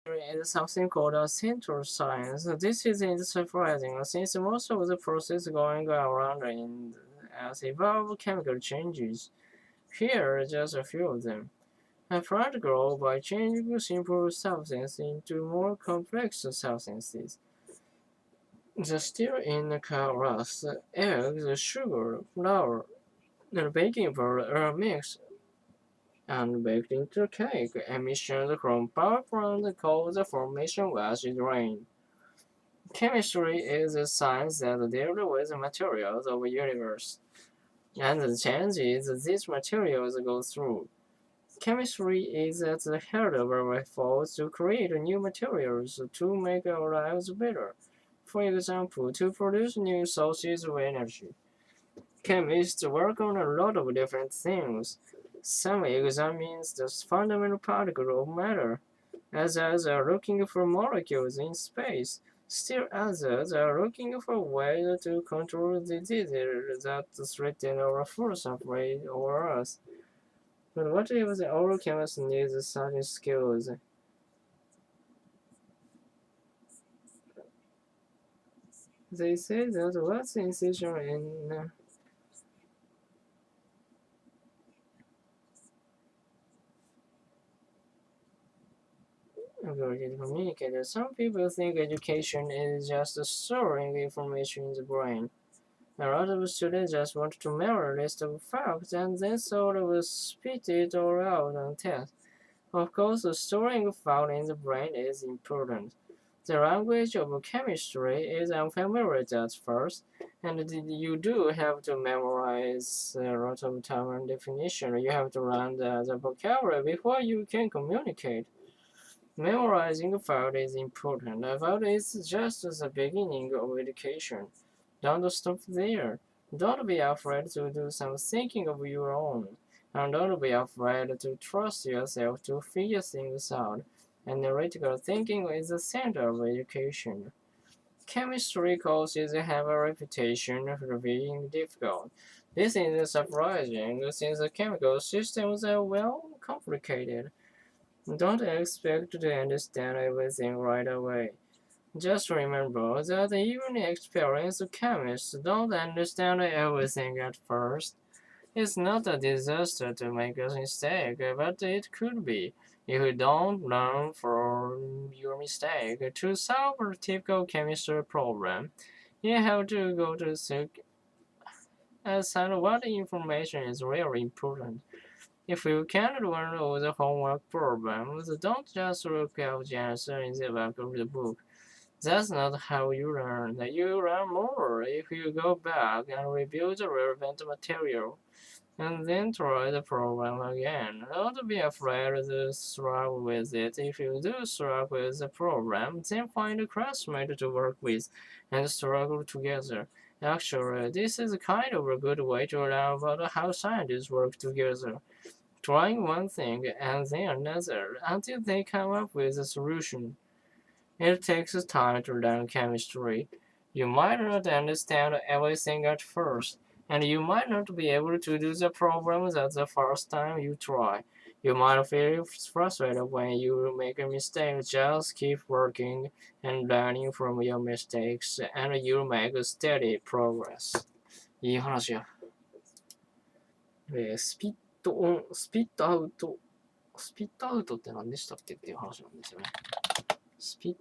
There is something called a central science. This isn't surprising, since most of the process going around in as evolve chemical changes. Here are just a few of them. A plant grows by changing simple substances into more complex substances. The stir in rust, eggs, sugar, flour, and baking powder are mixed and baked into cake. Emissions from power plants cause the formation of acid rain. Chemistry is a science that deals with the materials of the universe and the changes these materials go through. Chemistry is at the heart of our efforts to create new materials to make our lives better. For example, to produce new sources of energy. Chemists work on a lot of different things. Some examine the fundamental particle of matter. Others are looking for molecules in space. Still others are looking for ways to control diseases that threaten our food supply or us. But what if the oral chemist needs such skills? They say that what's essential in ability to communicate. Some people think education is just storing information in the brain. A lot of students just want to memorize a list of facts and then sort of spit it all out on tests. Of course, storing facts in the brain is important. The language of chemistry is unfamiliar at first, and you do have to memorize a lot of term and definition. You have to learn the vocabulary before you can communicate. Memorizing facts is important, but it's just the beginning of education. Don't stop there. Don't be afraid to do some thinking of your own. And don't be afraid to trust yourself to figure things out. Analytical thinking is the center of education. Chemistry courses have a reputation for being difficult. This is surprising since the chemical systems are well complicated. Don't expect to understand everything right away. Just remember that even experienced chemists don't understand everything at first. It's not a disaster to make a mistake, but it could be if you don't learn from your mistake. To solve a typical chemistry problem, you have to go to seek and what information is really important. If you can't learn all the homework problems, don't just look at the answer in the back of the book. That's not how you learn. You learn more if you go back and review the relevant material, and then try the problem again. Don't be afraid to struggle with it. If you do struggle with the problem, then find a classmate to work with and struggle together. Actually, this is kind of a good way to learn about how scientists work together, trying one thing and then another until they come up with a solution. It takes time to learn chemistry. You might not understand everything at first, and you might not be able to do the problems at the first time you try. You might feel frustrated when you make a mistake. Just keep working and learning from your mistakes, and you'll make steady progress. いい話や。スピットオン、スピットアウト。スピットアウトって何でしたっけっていう話なんですよね。スピッ